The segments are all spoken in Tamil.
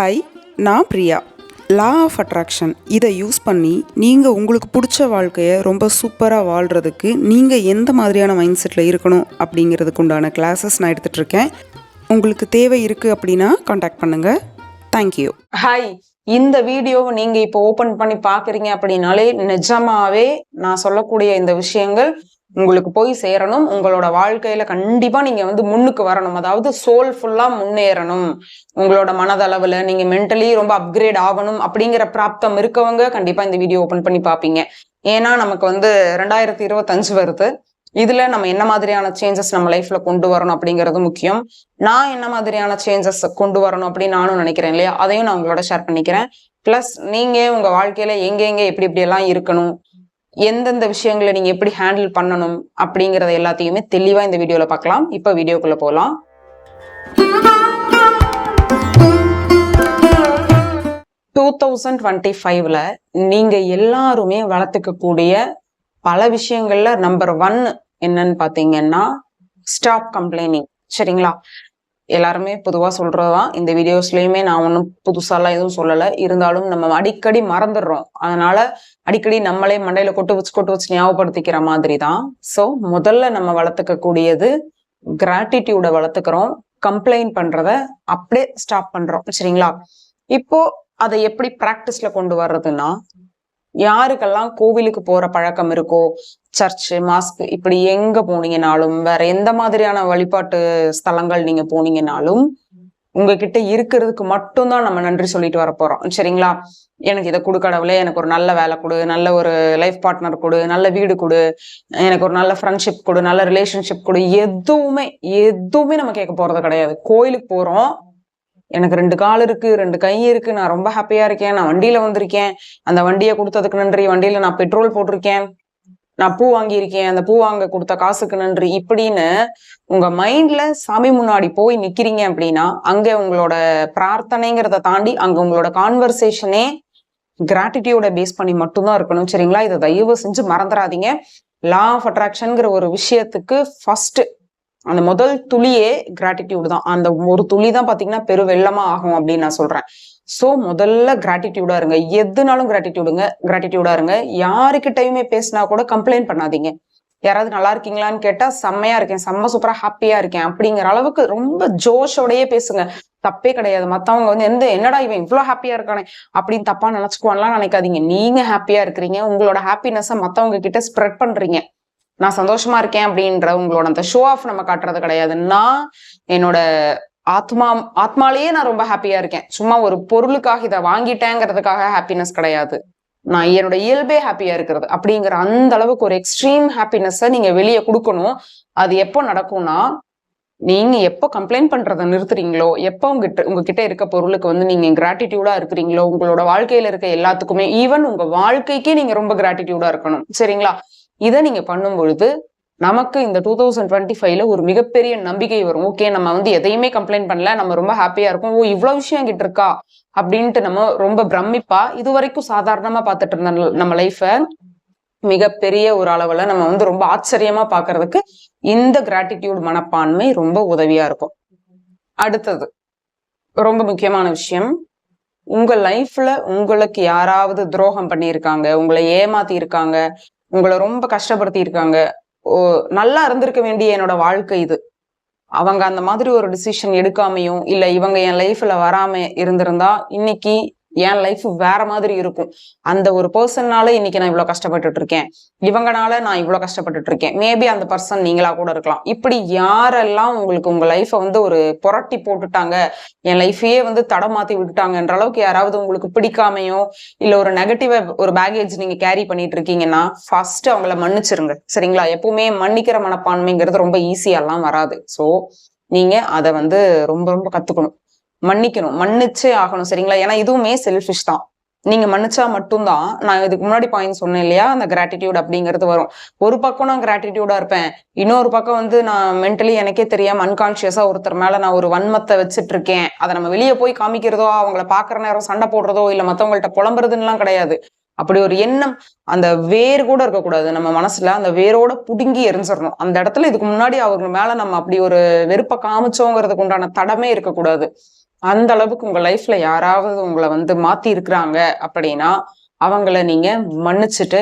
ஹாய், நான் பிரியா. லா ஆஃப் அட்ராக்ஷன் இதை யூஸ் பண்ணி நீங்கள் உங்களுக்கு பிடிச்ச வாழ்க்கையை ரொம்ப சூப்பராக வாழ்கிறதுக்கு நீங்கள் எந்த மாதிரியான மைண்ட் செட்டில் இருக்கணும் அப்படிங்கிறதுக்கு உண்டான கிளாஸஸ் நான் எடுத்துகிட்ருக்கேன். உங்களுக்கு தேவை இருக்குது அப்படின்னா காண்டாக்ட் பண்ணுங்கள். தேங்க்யூ. ஹாய், இந்த வீடியோவை நீங்கள் இப்போ ஓப்பன் பண்ணி பார்க்குறீங்க அப்படின்னாலே நிஜமாவே நான் சொல்லக்கூடிய இந்த விஷயங்கள் உங்களுக்கு போய் சேரணும். உங்களோட வாழ்க்கையில கண்டிப்பா நீங்க முன்னுக்கு வரணும். அதாவது சோல்ஃபுல்லா முன்னேறணும். உங்களோட மனதளவுல நீங்க மென்டலி ரொம்ப அப்கிரேட் ஆகணும் அப்படிங்கிற பிராப்தம் இருக்கவங்க கண்டிப்பா இந்த வீடியோ ஓபன் பண்ணி பார்ப்பீங்க. ஏன்னா நமக்கு 2025 வருது. இதுல நம்ம என்ன மாதிரியான சேஞ்சஸ் நம்ம லைஃப்ல கொண்டு வரணும் அப்படிங்கிறது முக்கியம். நான் என்ன மாதிரியான சேஞ்சஸ் கொண்டு வரணும் அப்படின்னு நானும் நினைக்கிறேன் இல்லையா, அதையும் நான் உங்களோட ஷேர் பண்ணிக்கிறேன். பிளஸ் நீங்க உங்க வாழ்க்கையில எங்க எப்படி எல்லாம் இருக்கணும், எந்தெந்த விஷயங்களை நீங்க எப்படி ஹேண்டில் பண்ணணும் அப்படிங்கறத எல்லாத்தையுமே தெளிவா இந்த வீடியோல பார்க்கலாம். இப்ப வீடியோக்குள்ள போலாம். 2025ல நீங்க எல்லாருமே வளர்த்துக்க கூடிய பல விஷயங்கள்ல நம்பர் 1 என்னன்னு பாத்தீங்கன்னா ஸ்டாப் கம்ப்ளைனிங். சரிங்களா? எல்லாருமே பொதுவா சொல்றதுதான். இந்த வீடியோஸ்லயுமே நான் ஒன்றும் புதுசாலாம் எதுவும் சொல்லலை. இருந்தாலும் நம்ம அடிக்கடி மறந்துடுறோம். அதனால அடிக்கடி நம்மளே மண்டையில கொட்டு வச்சு ஞாபகப்படுத்திக்கிற மாதிரி தான். ஸோ முதல்ல நம்ம வளர்த்துக்க கூடியது கிராட்டிடியூட வளர்த்துக்கிறோம். கம்ப்ளைண்ட் பண்றத அப்படியே ஸ்டாப் பண்றோம். சரிங்களா? இப்போ அதை எப்படி பிராக்டிஸ்ல கொண்டு வர்றதுன்னா, யாருக்கெல்லாம் கோவிலுக்கு போற பழக்கம் இருக்கோ, சர்ச்சு, மாஸ்க் இப்படி எங்க போனீங்கனாலும், வேற எந்த மாதிரியான வழிபாட்டு ஸ்தலங்கள் நீங்க போனீங்கனாலும், உங்ககிட்ட இருக்கிறதுக்கு மட்டும்தான் நம்ம நன்றி சொல்லிட்டு வர போறோம். சரிங்களா? எனக்கு இதை கொடு கடவுளே, எனக்கு ஒரு நல்ல வேலை கொடு, நல்ல ஒரு லைஃப் பார்ட்னர் கொடு, நல்ல வீடு கொடு, எனக்கு ஒரு நல்ல ஃப்ரெண்ட்ஷிப் கொடு, நல்ல ரிலேஷன்ஷிப் கொடு. எதுவுமே நம்ம கேட்க போறது கிடையாது. கோயிலுக்கு போறோம், எனக்கு 2 கால் இருக்கு, 2 கை இருக்கு, நான் ரொம்ப ஹாப்பியா இருக்கேன், நான் வண்டியில வந்திருக்கேன், அந்த வண்டியை கொடுத்ததுக்கு நன்றி, வண்டியில நான் பெட்ரோல் போட்டிருக்கேன், நான் பூ வாங்கியிருக்கேன், அந்த பூ வாங்க கொடுத்த காசுக்கு நன்றி, இப்படின்னு உங்க மைண்ட்ல சாமி முன்னாடி போய் நிக்கிறீங்க அப்படின்னா, அங்க உங்களோட பிரார்த்தனைங்கிறத தாண்டி அங்க உங்களோட கான்வர்சேஷனே கிராட்டிடியூட பேஸ் பண்ணி மட்டும்தான் இருக்கணும். சரிங்களா? இதை தயவு செஞ்சு மறந்துடாதீங்க. லா ஆஃப் அட்ராக்ஷன்ங்கிற ஒரு விஷயத்துக்கு ஃபர்ஸ்ட் அந்த முதல் துளியே கிராட்டிடியூடு தான். அந்த ஒரு துளி தான் பாத்தீங்கன்னா பெரு வெள்ளமா ஆகும் அப்படின்னு நான் சொல்றேன். சோ முதல்ல கிராட்டிடியூடா இருங்க. எதுனாலும் கிராட்டிடியூடா இருங்க. யாருக்கிட்டையுமே பேசினா கூட கம்ப்ளைண்ட் பண்ணாதீங்க. யாராவது நல்லா இருக்கீங்களான்னு கேட்டா செம்மையா இருக்கேன், செம்ம சூப்பரா ஹாப்பியா இருக்கேன் அப்படிங்கிற அளவுக்கு ரொம்ப ஜோஷோடையே பேசுங்க. தப்பே கிடையாது. மத்தவங்க என்னடா இவன் இவ்வளவு ஹாப்பியா இருக்கானே அப்படின்னு தப்பா நினைச்சுக்குவான்லாம் நினைக்காதீங்க. நீங்க ஹாப்பியா இருக்கிறீங்க, உங்களோட ஹாப்பினஸ மத்தவங்க கிட்ட ஸ்ப்ரெட் பண்றீங்க. நான் சந்தோஷமா இருக்கேன் அப்படின்ற உங்களோட அந்த ஷோ ஆஃப் நம்ம காட்டுறது கிடையாது. நான் என்னோட ஆத்மாலேயே நான் ரொம்ப ஹாப்பியா இருக்கேன். சும்மா ஒரு பொருளுக்காக இதை வாங்கிட்டேங்கிறதுக்காக ஹாப்பினஸ் கிடையாது. நான் என்னோட இயல்பே ஹாப்பியா இருக்கிறது அப்படிங்கிற அந்த அளவுக்கு ஒரு எக்ஸ்ட்ரீம் ஹாப்பினஸை நீங்க வெளியே கொடுக்கணும். அது எப்போ நடக்கும்னா, நீங்க எப்போ கம்ப்ளைண்ட் பண்றதை நிறுத்துறீங்களோ, எப்போ உங்ககிட்ட இருக்க பொருளுக்கு நீங்க கிராட்டிடியூடா இருக்கிறீங்களோ, உங்களோட வாழ்க்கையில இருக்க எல்லாத்துக்குமே, ஈவன் உங்க வாழ்க்கைக்கே நீங்க ரொம்ப கிராட்டிடியூடா இருக்கணும். சரிங்களா? இதை நீங்க பண்ணும் பொழுது நமக்கு இந்த 2025ல ஒரு மிகப்பெரிய நம்பிக்கை வரும். ஓகே, நம்ம எதையுமே கம்ப்ளைண்ட் பண்ணல, நம்ம ரொம்ப ஹாப்பியா இருக்கும். ஓ, இவ்வளவு விஷயம் கிட்ட இருக்கா அப்படின்ட்டு நம்ம ரொம்ப பிரமிப்பா இது வரைக்கும் சாதாரணமா பார்த்துட்டு இருந்த நம்ம லைஃப மிகப்பெரிய ஒரு அளவுல நம்ம ரொம்ப ஆச்சரியமா பாக்குறதுக்கு இந்த கிராட்டிடியூட் மனப்பான்மை ரொம்ப உதவியா இருக்கும். அடுத்தது ரொம்ப முக்கியமான விஷயம், உங்க லைஃப்ல உங்களுக்கு யாராவது துரோகம் பண்ணியிருக்காங்க, உங்களை ஏமாத்தி இருக்காங்க, உங்களை ரொம்ப கஷ்டப்படுத்தி இருக்காங்க, நல்லா இருந்திருக்க வேண்டிய என்னோட வாழ்க்கை இது, அவங்க அந்த மாதிரி ஒரு டிசிஷன் எடுக்காமையும் இல்ல இவங்க என் லைஃப்ல வராம இருந்திருந்தா இன்னைக்கு என் லைஃப் வேற மாதிரி இருக்கும். அந்த ஒரு பர்சன்னால இன்னைக்கு நான் இவ்வளவு கஷ்டப்பட்டுட்டு இருக்கேன், இவங்கனால நான் இவ்வளவு கஷ்டப்பட்டுட்டு இருக்கேன். மேபி அந்த பர்சன் நீங்களா கூட இருக்கலாம். இப்படி யாரெல்லாம் உங்களுக்கு உங்க லைஃப ஒரு புரட்டி போட்டுட்டாங்க, என் லைஃபையே தடமாத்தி விட்டுட்டாங்கன்ற அளவுக்கு யாராவது உங்களுக்கு பிடிக்காமையோ இல்ல ஒரு நெகட்டிவ் ஒரு பேகேஜ் நீங்க கேரி பண்ணிட்டு இருக்கீங்கன்னா, ஃபர்ஸ்ட் அவங்கள மன்னிச்சிருங்க. சரிங்களா? எப்பவுமே மன்னிக்கிற மனப்பான்மைங்கிறது ரொம்ப ஈஸியாலாம் வராது. சோ நீங்க அதை ரொம்ப ரொம்ப கத்துக்கணும். மன்னிக்கணும், மன்னிச்சே ஆகணும். சரிங்களா? ஏன்னா இதுவுமே செல்ஃபிஷ் தான். நீங்க மன்னிச்சா மட்டும்தான், நான் இதுக்கு முன்னாடி பாயிண்ட் சொன்னேன் இல்லையா, அந்த கிராட்டிடியூட் அப்படிங்கிறது வரும். ஒரு பக்கம் நான் கிராட்டிடியூடா இருப்பேன், இன்னொரு பக்கம் நான் மென்டலி எனக்கே தெரியாம அன்கான்சியஸா ஒருத்தர் மேல நான் ஒரு வன்மத்தை வச்சுட்டு இருக்கேன். அதை நம்ம வெளியே போய் காமிக்கிறதோ, அவங்கள பாக்குற நேரம் சண்டை போடுறதோ இல்ல மத்தவங்கள்ட்ட புலம்புறதுன்னு கிடையாது. அப்படி ஒரு எண்ணம் அந்த வேர் கூட இருக்கக்கூடாது நம்ம மனசுல. அந்த வேரோட புடுங்கி எரிஞ்சிடணும். அந்த இடத்துல இதுக்கு முன்னாடி அவங்க மேல நம்ம அப்படி ஒரு வெறுப்பை காமிச்சோங்கிறதுக்கு உண்டான தடமே இருக்கக்கூடாது. அந்த அளவுக்கு உங்க லைஃப்ல யாராவது உங்களை வந்து மாத்தி இருக்கிறாங்க அப்படின்னா அவங்கள நீங்க மன்னிச்சுட்டு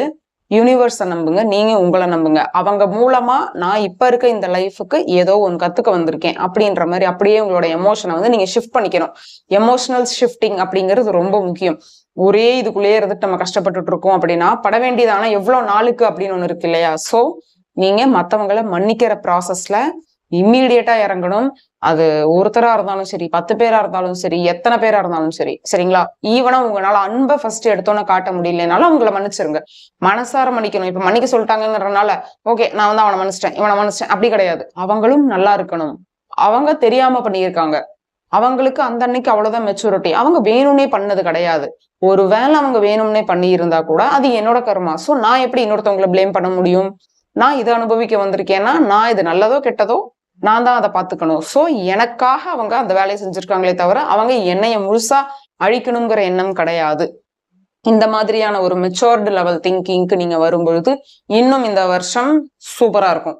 யூனிவர்ஸை நம்புங்க, நீங்க உங்களை நம்புங்க. அவங்க மூலமா நான் இப்ப இருக்க இந்த லைஃபுக்கு ஏதோ ஒன்று கத்துக்க வந்திருக்கேன் அப்படின்ற மாதிரி அப்படியே உங்களோட எமோஷனை வந்து நீங்க ஷிஃப்ட் பண்ணிக்கணும். எமோஷனல் ஷிஃப்டிங் அப்படிங்கிறது ரொம்ப முக்கியம். ஒரே இதுக்குள்ளேயே இருந்துட்டு நம்ம கஷ்டப்பட்டுட்டு இருக்கோம் அப்படின்னா பட வேண்டியதானா எவ்வளவு நாளுக்கு அப்படின்னு ஒண்ணு இருக்கு இல்லையா? சோ நீங்க மத்தவங்களை மன்னிக்கிற ப்ராசஸ்ல இம்மீடியட்டா இறங்கணும். அது ஒருத்தரா இருந்தாலும் சரி, 10 பேரா இருந்தாலும் சரி, எத்தனை பேரா இருந்தாலும் சரி, சரிங்களா? ஈவனா உங்களால அன்பை ஃபர்ஸ்ட் எடுத்தோன்னு காட்ட முடியலனாலும் அவங்கள மன்னிச்சிருங்க. மனசார மன்னிக்கணும். இப்ப மன்னிக்க சொல்லிட்டாங்கிறதுனால ஓகே நான் வந்து அவனை மன்னிச்சிட்டேன், இவனை மன்னிச்சிட்டேன் அப்படி கிடையாது. அவங்களும் நல்லா இருக்கணும். அவங்க தெரியாம பண்ணியிருக்காங்க, அவங்களுக்கு அந்த அன்னைக்கு அவ்வளவுதான் மெச்சூரிட்டி. அவங்க வேணும்னே பண்ணது கிடையாது. ஒருவேளை அவங்க வேணும்னே பண்ணி இருந்தா கூட அது என்னோட கர்மா. சோ நான் எப்படி இன்னொருத்தவங்களை பிளேம் பண்ண முடியும்? நான் இதை அனுபவிக்க வந்திருக்கேன்னா நான் இது நல்லதோ கெட்டதோ நான் தான் அதை பார்த்துக்கணும். சோ எனக்காக அவங்க அந்த வேலையை செஞ்சிருக்காங்களே தவிர அவங்க என்னைய முழுசா அழிக்கணுங்கிற எண்ணம் கிடையாது. இந்த மாதிரியான ஒரு மெச்சூர்டு லெவல் திங்கிங்க்கு நீங்க வரும்பொழுது இன்னும் இந்த வருஷம் சூப்பரா இருக்கும்.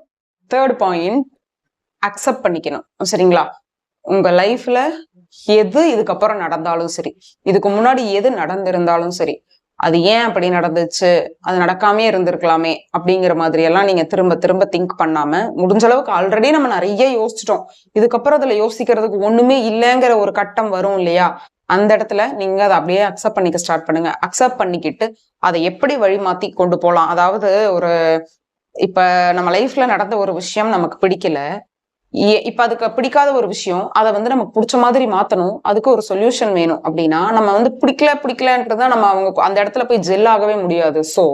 3rd பாயிண்ட், அக்செப்ட் பண்ணிக்கணும். சரிங்களா? உங்க லைஃப்ல எது இதுக்கப்புறம் நடந்தாலும் சரி, இதுக்கு முன்னாடி எது நடந்திருந்தாலும் சரி, அது ஏன் அப்படி நடந்துச்சு, அது நடக்காமே இருந்திருக்கலாமே அப்படிங்கிற மாதிரி எல்லாம் நீங்க திரும்ப திரும்ப திங்க் பண்ணாம, முடிஞ்ச அளவுக்கு ஆல்ரெடி நம்ம நிறைய யோசிச்சிட்டோம், இதுக்கப்புறம் அதுல யோசிக்கிறதுக்கு ஒண்ணுமே இல்லைங்கிற ஒரு கட்டம் வரும் இல்லையா? அந்த இடத்துல நீங்க அதை அப்படியே அக்செப்ட் பண்ணிக்க ஸ்டார்ட் பண்ணுங்க. அக்செப்ட் பண்ணிக்கிட்டு அதை எப்படி வழி மாத்தி கொண்டு போகலாம். அதாவது ஒரு இப்ப நம்ம லைஃப்ல நடந்த ஒரு விஷயம் நமக்கு பிடிக்கல, இப்ப அதுக்கு பிடிக்காத ஒரு விஷயம், அதை வந்து நமக்கு பிடிச்ச மாதிரி மாத்தணும், அதுக்கு ஒரு சொல்யூஷன் வேணும் அப்படின்னா நம்ம வந்து பிடிக்கலன்றத நம்ம அவங்க அந்த இடத்துல போய் ஜெல் ஆகவே முடியாது. சோ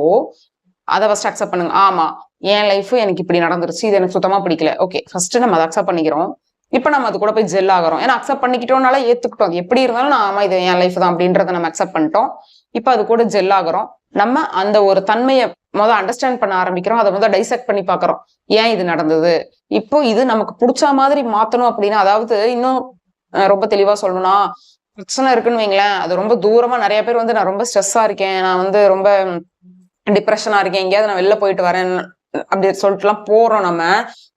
அதை ஃபர்ஸ்ட் அக்செப்ட் பண்ணுங்க. ஆமா, என் லைஃப் எனக்கு இப்படி நடந்துருச்சு, இது எனக்கு சுத்தமா பிடிக்கல. ஓகே, ஃபர்ஸ்ட் நம்ம அதை அக்செப்ட் பண்ணிக்கிறோம். இப்ப நம்ம அது கூட போய் ஜெல் ஆகிறோம். ஏன்னா அக்செப்ட் பண்ணிக்கிட்டோம்னால ஏத்துக்கிட்டோம், அது எப்படி இருந்தாலும் நான் ஆமா இது என் லைஃப் தான் அப்படின்றத நம்ம அக்செப்ட் பண்ணிட்டோம். இப்ப அது கூட ஜெல் ஆகிறோம். நம்ம அந்த ஒரு தன்மையை அண்டர்ஸ்டாண்ட் பண்ண ஆரம்பிக்கிறோம், அதை டைசெக்ட் பண்ணி பாக்குறோம், ஏன் இது நடந்தது, இப்போ இது நமக்கு பிடிச்ச மாதிரி மாத்தணும் அப்படின்னா. அதாவது இன்னும் ரொம்ப தெளிவா சொல்லணும்னா, பிரச்சனை இருக்குன்னு வைங்களேன், அது ரொம்ப தூரமா நிறைய பேர் வந்து நான் ரொம்ப ஸ்ட்ரெஸ்ஸா இருக்கேன், நான் வந்து ரொம்ப டிப்ரெஷனா இருக்கேன், எங்கேயாவது நான் வெளில போயிட்டு வரேன் அப்படி சொல்லிட்டு எல்லாம் போறோம். நம்ம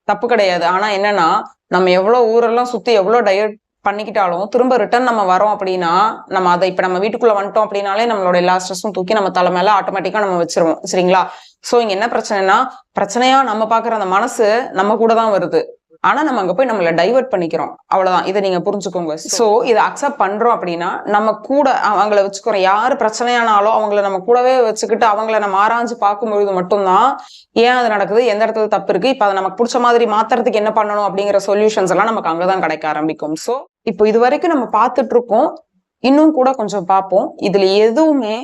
தப்பு கிடையாது. ஆனா என்னன்னா நம்ம எவ்வளவு ஊரெல்லாம் சுத்தி எவ்வளவு டயட் பண்ணிக்கிட்டாலும் திரும்ப ரிட்டர்ன் நம்ம வரோம் அப்படின்னா, நம்ம அதை இப்ப நம்ம வீட்டுக்குள்ள வந்துட்டோம் அப்படின்னாலே நம்மளோட எல்லா ஸ்ட்ரெஸ்ஸும் தூக்கி நம்ம தலை மேல ஆட்டோமேட்டிக்கா நம்ம வச்சிருவோம். சரிங்களா? சோ இங்க என்ன பிரச்சனைனா, பிரச்சனையா நம்ம பாக்குற அந்த மனசு நம்ம கூட தான் வருது, ஆனா நம்ம அங்க போய் நம்மள டைவர்ட் பண்ணிக்கிறோம். அவ்வளவுதான். இதை நீங்க புரிஞ்சுக்கோங்க. சோ இதை அக்செப்ட் பண்றோம் அப்படின்னா நம்ம கூட அவங்கள வச்சுக்கிறோம். யாரு பிரச்சனையானாலும் அவங்கள நம்ம கூடவே வச்சுக்கிட்டு அவங்கள நம்ம ஆராய்ஞ்சு பார்க்கும்பொழுது மட்டும்தான் ஏன் அது நடக்குது, எந்த இடத்துல தப்பு இருக்கு, இப்ப அதை நமக்கு பிடிச்ச மாதிரி மாத்துறதுக்கு என்ன பண்ணணும் அப்படிங்கிற சொல்யூஷன்ஸ் எல்லாம் நமக்கு அங்கதான் கிடைக்க ஆரம்பிக்கும். சோ இப்போ இது வரைக்கும் நம்ம பார்த்துட்டு இருக்கோம், இன்னும் கூட கொஞ்சம் பார்ப்போம். இதுல எதுவுமே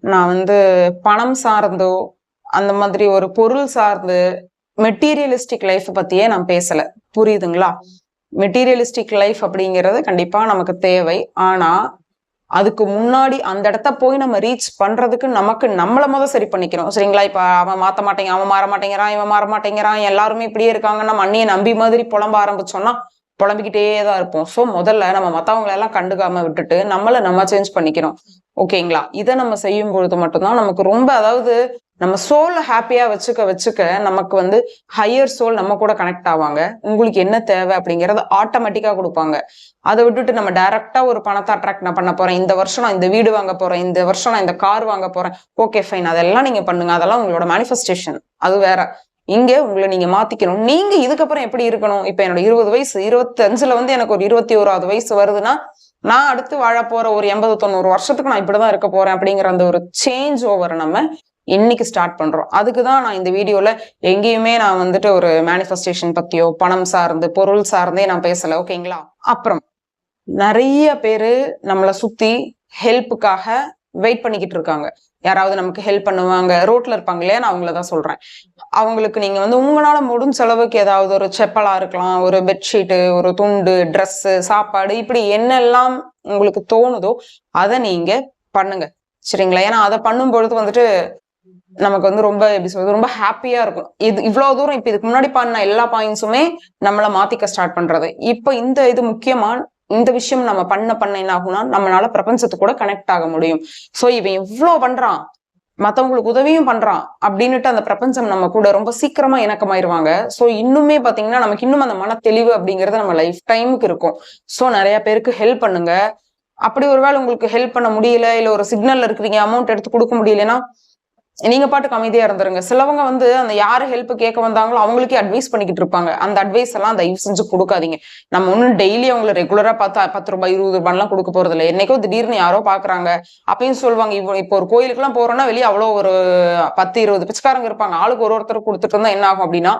நான் வந்து பணம் சார்ந்தோ அந்த மாதிரி ஒரு பொருள் சார்ந்து மெட்டீரியலிஸ்டிக் லைஃப் பத்தியே நான் பேசல. புரியுதுங்களா? மெட்டீரியலிஸ்டிக் லைஃப் அப்படிங்கிறது கண்டிப்பா நமக்கு தேவை. ஆனா அதுக்கு முன்னாடி அந்த இடத்த போய் நம்ம ரீச் பண்றதுக்கு நமக்கு நம்மள சரி பண்ணிக்கணும். சரிங்களா? இப்ப அவன் மாத்த மாட்டேங்க, அவன் மாற மாட்டேங்கிறான், இவன் மாற மாட்டேங்கிறான், எல்லாருமே இப்படியே இருக்காங்க, நம்ம அண்ணியை நம்பி மாதிரி புலம்ப ஆரம்பிச்சோம்னா புலம்பிக்கிட்டே தான் இருப்போம். சோ முதல்ல நம்ம மத்தவங்களை எல்லாம் கண்டுக்காம விட்டுட்டு நம்ம சேஞ்ச் பண்ணிக்கிறோம். ஓகேங்களா? இதை நம்ம செய்யும் பொழுது மட்டும்தான் நமக்கு ரொம்ப, அதாவது நம்ம சோல் ஹாப்பியா வச்சுக்க நமக்கு வந்து ஹையர் சோல் நம்ம கூட கனெக்ட் ஆவாங்க. உங்களுக்கு என்ன தேவை அப்படிங்கறது ஆட்டோமேட்டிக்கா கொடுப்பாங்க. அதை விட்டுட்டு நம்ம டைரக்டா ஒரு பணத்தை அட்ராக்ட் நான் பண்ண போறேன், இந்த வருஷம் நான் இந்த வீடு வாங்க போறேன், இந்த வருஷம் நான் இந்த கார் வாங்க போறேன், ஓகே ஃபைன், அதெல்லாம் நீங்க பண்ணுங்க, அதெல்லாம் உங்களோட மேனிஃபெஸ்டேஷன், அது வேற. இங்க உங்களை நீங்க மாத்திக்கணும். நீங்க இதுக்கப்புறம் எப்படி இருக்கணும்? இப்ப என்னோட 20 வயசு 25ல வந்து எனக்கு ஒரு 21வது வயசு வருதுன்னா, நான் அடுத்து வாழ போற ஒரு 80-90 வருஷத்துக்கு நான் இப்படிதான் இருக்க போறேன் அப்படிங்கிற அந்த ஒரு சேஞ்ச் ஓவர் நம்ம இன்னைக்கு ஸ்டார்ட் பண்றோம். அதுக்குதான் நான் இந்த வீடியோல எங்கேயுமே நான் வந்துட்டு ஒரு மேனிஃபெஸ்டேஷன் பத்தியோ பணம் சார்ந்து பொருள் சார்ந்தே நான் பேசல. ஓகேங்களா? அப்புறம் நிறைய பேரு நம்மளை சுத்தி ஹெல்ப்புக்காக வெயிட் பண்ணிக்கிட்டு இருக்காங்க. யாராவது நமக்கு ஹெல்ப் பண்ணுவாங்க, ரோட்ல இருப்பாங்க இல்லையா, நான் அவங்களதான் சொல்றேன். அவங்களுக்கு நீங்க வந்து உங்களால முடிஞ்ச அளவுக்கு ஏதாவது ஒரு செப்பலா இருக்கலாம், ஒரு பெட்ஷீட்டு, ஒரு துண்டு, ட்ரெஸ், சாப்பாடு, இப்படி என்னெல்லாம் உங்களுக்கு தோணுதோ அதை நீங்க பண்ணுங்க. சரிங்களா? ஏன்னா அதை பண்ணும் பொழுது வந்துட்டு நமக்கு வந்து ரொம்ப எப்படி சொல்றது, ரொம்ப ஹாப்பியா இருக்கும். இது இவ்வளவு தூரம் இப்ப இதுக்கு முன்னாடி பண்ண எல்லா பாயிண்ட்ஸுமே நம்மள மாத்திக்க ஸ்டார்ட் பண்றது. இப்ப இது முக்கியமா இந்த விஷயம் நம்ம பண்ண என்ன ஆகும்னா நம்மளால பிரபஞ்சத்து கூட கனெக்ட் ஆக முடியும். சோ இவன் இவ்வளவு பண்றான், மத்தவங்களுக்கு உதவியும் பண்றான் அப்படின்னுட்டு அந்த பிரபஞ்சம் நம்ம கூட ரொம்ப சீக்கிரமா இணக்கமாயிருவாங்க. சோ இன்னுமே பாத்தீங்கன்னா நமக்கு இன்னும் அந்த மன தெளிவு அப்படிங்கறது நம்ம லைஃப் டைமுக்கு இருக்கும். சோ நிறைய பேருக்கு ஹெல்ப் பண்ணுங்க. அப்படி ஒருவேளை உங்களுக்கு ஹெல்ப் பண்ண முடியல, இல்ல ஒரு சிக்னல்ல இருக்கிறீங்க, அமௌண்ட் எடுத்து கொடுக்க முடியலன்னா நீங்க பாட்டுக்கு அமைதியா இருந்துருங்க. சிலவங்க வந்து அந்த யாரு ஹெல்ப் கேட்க வந்தாங்களோ அவங்களுக்கே அட்வைஸ் பண்ணிக்கிட்டு இருப்பாங்க. அந்த அட்வைஸ் எல்லாம் தயவு செஞ்சு கொடுக்காதீங்க. நம்ம ஒன்னும் டெய்லி அவங்களை ரெகுலரா பார்த்தா 10 ரூபாய் 20 ரூபாய்லாம் கொடுக்க போறது இல்லை. என்னைக்கோ திடீர்னு யாரோ பாக்குறாங்க அப்படின்னு சொல்லுவாங்க. இப்போ ஒரு கோயிலுக்கு எல்லாம் போறோம்னா வெளியே அவ்வளவு ஒரு 10 20 பிச்சைக்காரங்க இருப்பாங்க. ஆளுக்கு ஒருத்தர் கொடுத்துட்டு இருந்தா என்ன ஆகும் அப்படின்னா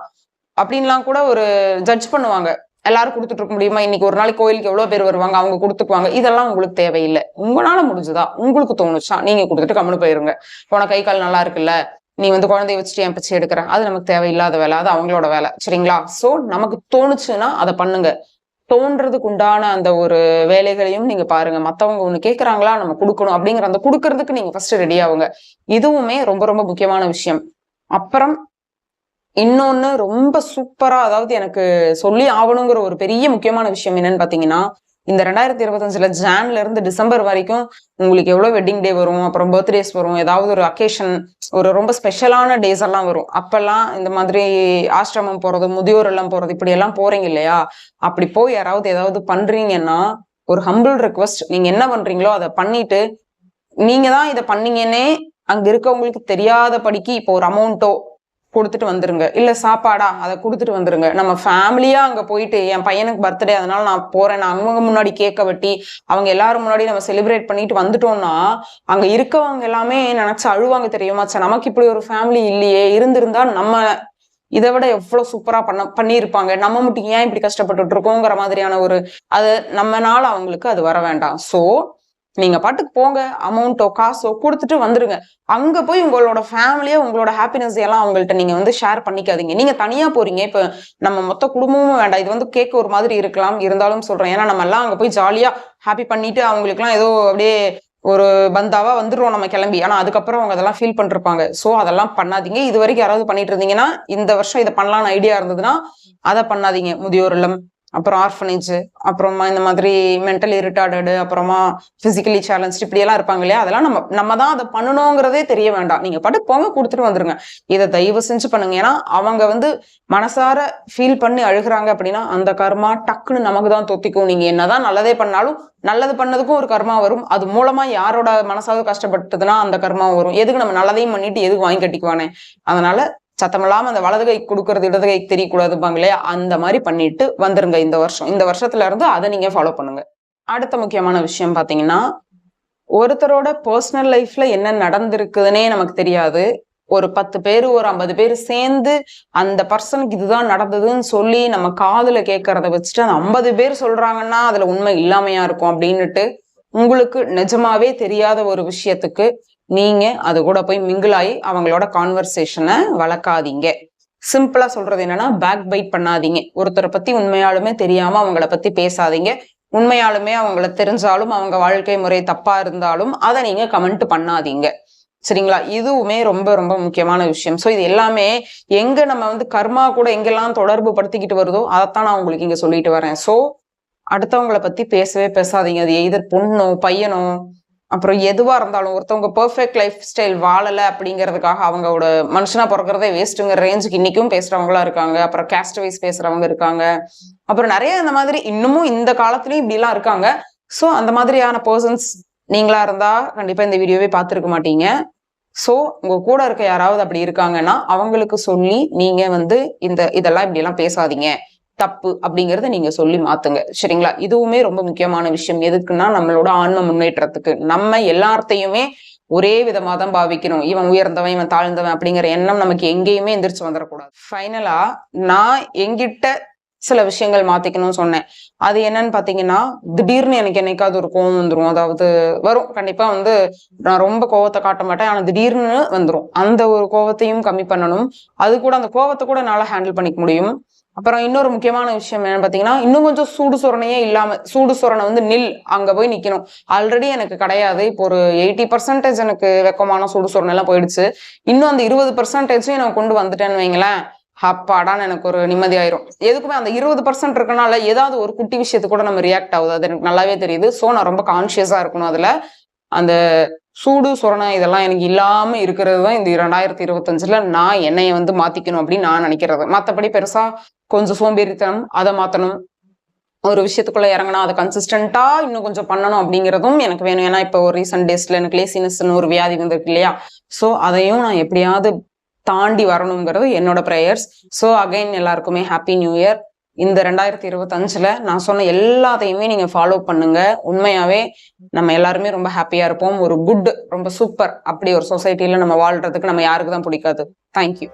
அப்படின்லாம் கூட ஒரு ஜட்ஜ் பண்ணுவாங்க. எல்லாரும் கொடுத்துட்டு இருக்க முடியுமா? இன்னைக்கு ஒரு நாளைக்கு கோயிலுக்கு எவ்வளவு பேர் வருவாங்க, அவங்க கொடுத்துக்குவாங்க. இதெல்லாம் உங்களுக்கு தேவையில்லை. உங்களால முடிஞ்சுதா, உங்களுக்கு தோணுச்சா நீங்க கொடுத்துட்டு கம்முனு போயிருங்க. போன கை கால் நல்லா இருக்குல்ல, நீ வந்து குழந்தைய வச்சுட்டு என் பிச்சை எடுக்கிற, அது நமக்கு தேவையில்லாத வேலை, அது அவங்களோட வேலை. சரிங்களா? சோ நமக்கு தோணுச்சுன்னா அதை பண்ணுங்க. தோன்றதுக்கு உண்டான அந்த ஒரு வேலைகளையும் நீங்க பாருங்க. மத்தவங்க ஒண்ணு கேட்கறாங்களா, நம்ம கொடுக்கணும் அப்படிங்கிற அந்த கொடுக்கறதுக்கு நீங்க ஃபர்ஸ்ட் ரெடி ஆகுங்க. இதுவுமே ரொம்ப ரொம்ப முக்கியமான விஷயம். அப்புறம் இன்னொன்னு ரொம்ப சூப்பரா, அதாவது எனக்கு சொல்லி ஆகணுங்கிற ஒரு பெரிய முக்கியமான விஷயம் என்னன்னு பாத்தீங்கன்னா, இந்த 2025 ஜான்ல இருந்து டிசம்பர் வரைக்கும் உங்களுக்கு எவ்வளவு வெட்டிங் டே வரும், அப்புறம் பர்த்டேஸ் வரும், ஏதாவது ஒரு அக்கேஷன், ஒரு ரொம்ப ஸ்பெஷலான டேஸ் எல்லாம் வரும். அப்பெல்லாம் இந்த மாதிரி ஆசிரமம் போறது, முதியோர் எல்லாம் போறது, இப்படி எல்லாம் போறீங்க இல்லையா? அப்படி போய் யாராவது ஏதாவது பண்றீங்கன்னா ஒரு ஹம்பிள் ரெக்வஸ்ட், நீங்க என்ன பண்றீங்களோ அதை பண்ணிட்டு நீங்க தான் இதை பண்ணீங்கன்னே அங்க இருக்கவங்களுக்கு தெரியாத படிக்கு இப்போ ஒரு அமௌண்ட்டோ கொடுத்துட்டு வந்துருங்க. இல்ல சாப்பாடா அதை கொடுத்துட்டு வந்துருங்க. நம்ம ஃபேமிலியா அங்க போயிட்டு என் பையனுக்கு பர்த்டே அதனால நான் போறேன், நான் அவங்க முன்னாடி கேக்க வெட்டி அவங்க எல்லாரும் முன்னாடி நம்ம செலிப்ரேட் பண்ணிட்டு வந்துட்டோம்னா அங்க இருக்கவங்க எல்லாமே நினைச்சு அழுவாங்க தெரியுமா? நமக்கு இப்படி ஒரு ஃபேமிலி இல்லையே, இருந்திருந்தா நம்ம இதை விட எவ்வளவு சூப்பரா பண்ணியிருப்பாங்க, நம்ம மட்டும் ஏன் இப்படி கஷ்டப்பட்டுட்டு இருக்கோங்கிற மாதிரியான ஒரு அது நம்மனால அவங்களுக்கு அது வர வேண்டாம். சோ நீங்க பாட்டுக்கு போங்க, அமௌண்ட்டோ காசோ கொடுத்துட்டு வந்துருங்க. அங்க போய் உங்களோட ஃபேமிலியா உங்களோட ஹாப்பினஸ் எல்லாம் அவங்கள்ட்ட நீங்க வந்து ஷேர் பண்ணிக்காதீங்க. நீங்க தனியா போறீங்க. இப்ப நம்ம மொத்த குடும்பமும் வேண்டாம், இது வந்து கேட்க ஒரு மாதிரி இருக்கலாம், இருந்தாலும் சொல்றேன். ஏன்னா நம்ம எல்லாம் அங்க போய் ஜாலியா ஹாப்பி பண்ணிட்டு அவங்களுக்கு எல்லாம் ஏதோ அப்படியே ஒரு பந்தாவா வந்துடுவோம் நம்ம கிளம்பி. ஆனா அதுக்கப்புறம் அவங்க அதெல்லாம் ஃபீல் பண்ணிருப்பாங்க. சோ அதெல்லாம் பண்ணாதீங்க. இது வரைக்கும் யாராவது பண்ணிட்டு இருந்தீங்கன்னா இந்த வருஷம் இதை பண்ணலாம்னு ஐடியா இருந்ததுன்னா அதை பண்ணாதீங்க. முதியோர் இல்லம், அப்புறம் ஆர்ஃபனேஜ், அப்புறமா இந்த மாதிரி மென்டலி ரிட்டார்டடு, அப்புறமா பிசிக்கலி சேலஞ்ச், இப்படி எல்லாம் இருப்பாங்க இல்லையா? அதெல்லாம் நம்ம தான் அதை பண்ணணுங்கிறதே தெரிய வேண்டாம். நீங்க பாட்டு போங்க, கொடுத்துட்டு வந்துருங்க. இதை தயவு செஞ்சு பண்ணுங்க. ஏன்னா அவங்க வந்து மனசார ஃபீல் பண்ணி அழுகுறாங்க அப்படின்னா அந்த கர்மா டக்குன்னு நமக்கு தான் தொத்திக்கும். நீங்க என்னதான் நல்லதே பண்ணாலும் நல்லது பண்ணதுக்கும் ஒரு கர்மா வரும். அது மூலமா யாரோட மனசாவது கஷ்டப்பட்டதுன்னா அந்த கர்மா வரும். எதுக்கு நம்ம நல்லதையும் பண்ணிட்டு எதுக்கு வாங்கி கட்டிக்குவானே? அதனால சத்தமில்லாம அந்த வலது கை கொடுக்கறது இடது கை தெரியக்கூடாதுப்பாங்க இல்லையா? அந்த மாதிரி பண்ணிட்டு வந்துருங்க இந்த வருஷம். இந்த வருஷத்துல இருந்து அதை நீங்க ஃபாலோ பண்ணுங்க. அடுத்த முக்கியமான விஷயம் பாத்தீங்கன்னா, ஒருத்தரோட பர்சனல் லைஃப்ல என்ன நடந்திருக்குதுன்னே நமக்கு தெரியாது. ஒரு 10 பேரு ஒரு 50 பேர் சேர்ந்து அந்த பர்சனுக்கு இதுதான் நடந்ததுன்னு சொல்லி நம்ம காதுல கேட்கறத வச்சுட்டு அந்த 50 பேர் சொல்றாங்கன்னா அதுல உண்மை இல்லாமையா இருக்கும் அப்படின்னுட்டு உங்களுக்கு நிஜமாவே தெரியாத ஒரு விஷயத்துக்கு நீங்க அது கூட போய் மிங்கிள் ஆகி அவங்களோட கான்வர்சேஷனை வளர்க்காதீங்க. சிம்பிளா சொல்றது என்னன்னா, பேக் பைட் பண்ணாதீங்க. ஒருத்தரை பத்தி உண்மையாலுமே தெரியாம அவங்கள பத்தி பேசாதீங்க. உண்மையாலுமே அவங்கள தெரிஞ்சாலும் அவங்க வாழ்க்கை முறை தப்பா இருந்தாலும் அதை நீங்க கமெண்ட் பண்ணாதீங்க. சரிங்களா? இதுவுமே ரொம்ப ரொம்ப முக்கியமான விஷயம். சோ இது எல்லாமே எங்க நம்ம வந்து கர்மா கூட எங்கெல்லாம் தொடர்பு படுத்திக்கிட்டு வருதோ அதைத்தான் நான் உங்களுக்கு இங்க சொல்லிட்டு வரேன். சோ அடுத்தவங்களை பத்தி பேசவே பேசாதீங்க. அது எதர் பொண்ணோ பையனோ அப்புறம் எதுவா இருந்தாலும் ஒருத்தவங்க பெர்ஃபெக்ட் லைஃப் ஸ்டைல் வாழல அப்படிங்கிறதுக்காக அவங்களோட மனுஷனா பிறக்கிறதே வேஸ்ட்டுங்கிற ரேஞ்சுக்கு இன்னைக்கும் பேசுறவங்களா இருக்காங்க. அப்புறம் கேஸ்ட் வைஸ் பேசுறவங்க இருக்காங்க. அப்புறம் நிறைய இந்த மாதிரி இன்னமும் இந்த காலத்துலயும் இப்படி எல்லாம் இருக்காங்க. சோ அந்த மாதிரியான பர்சன்ஸ் நீங்களா இருந்தா கண்டிப்பா இந்த வீடியோவே பார்த்திருக்க மாட்டீங்க. சோ உங்க கூட இருக்க யாராவது அப்படி இருக்காங்கன்னா அவங்களுக்கு சொல்லி நீங்க வந்து இதெல்லாம் இப்படி எல்லாம் பேசாதீங்க, தப்பு அப்படிங்கறத நீங்க சொல்லி மாத்துங்க. சரிங்களா? இதுவுமே ரொம்ப முக்கியமான விஷயம். எதுக்குன்னா நம்மளோட ஆன்ம முன்னேற்றத்துக்கு. நம்ம எல்லாத்தையுமே ஒரே விதமா தான் பாவிக்கணும். இவன் உயர்ந்தவன் இவன் தாழ்ந்தவன் அப்படிங்கிற எண்ணம் நமக்கு எங்கேயுமே எந்திரிச்சு வந்துடக்கூடாது. ஃபைனலா நான் எங்கிட்ட சில விஷயங்கள் மாத்திக்கணும்னு சொன்னேன். அது என்னன்னு பாத்தீங்கன்னா, திடீர்னு எனக்கு என்னைக்காவது ஒரு கோவம் வந்துரும். அதாவது வரும் கண்டிப்பா வந்து நான் ரொம்ப கோவத்தை காட்ட மாட்டேன், ஆனா திடீர்னு வந்துரும். அந்த ஒரு கோவத்தையும் கம்மி பண்ணணும். அது கூட அந்த கோவத்தை கூட என்னால ஹேண்டில் பண்ணிக்க முடியும். அப்புறம் இன்னொரு முக்கியமான விஷயம் என்னன்னு பாத்தீங்கன்னா, இன்னும் கொஞ்சம் சூடு சொரணையே இல்லாம, சூடு சொரணை வந்து நில், அங்க போய் நிக்கணும். ஆல்ரெடி எனக்கு கிடையாது. இப்போ ஒரு 80% எனக்கு வெக்கமான சூடு சொரணை எல்லாம் போயிடுச்சு. இன்னும் அந்த 20% நான் கொண்டு வந்துட்டேன்னு வைங்களேன், அப்பாடான்னு எனக்கு ஒரு நிம்மதி ஆயிரும். எதுக்குமே அந்த 20% இருக்கனால ஏதாவது ஒரு குட்டி விஷயத்து கூட நம்ம ரியாக்ட் ஆகுது. அது எனக்கு நல்லாவே தெரியுது. சோ நான் ரொம்ப கான்சியஸா இருக்கணும் அதுல. அந்த சூடு சொரணை இதெல்லாம் எனக்கு இல்லாம இருக்கிறது தான் இந்த 2025ல நான் என்னைய வந்து மாத்திக்கணும் அப்படின்னு நான் நினைக்கிறது. மற்றபடி பெருசா கொஞ்சம் சோம்பேறித்தனம், அதை மாத்தணும், ஒரு விஷயத்துக்குள்ள இறங்கினா அதை கன்சிஸ்டண்டா இன்னும் கொஞ்சம் பண்ணணும் அப்படிங்கிறதும் எனக்கு வேணும். ஏன்னா இப்போ ஒரு ரீசெண்ட் டேஸ்ல எனக்கு லேசினஸ்ன்னு ஒரு வியாதி வந்திருக்கு இல்லையா? ஸோ அதையும் நான் எப்படியாவது தாண்டி வரணுங்கிறது என்னோட ப்ரேயர்ஸ். ஸோ அகைன் எல்லாருக்குமே ஹாப்பி நியூ இயர். இந்த 2025ல நான் சொன்ன எல்லாத்தையுமே நீங்க ஃபாலோ பண்ணுங்க. உண்மையாவே நம்ம எல்லாருமே ரொம்ப ஹாப்பியா இருப்போம். ஒரு குட், ரொம்ப சூப்பர் அப்படி ஒரு சொசைட்டில நம்ம வாழ்றதுக்கு நம்ம யாருக்கு தான் பிடிக்காது. தேங்க்யூ.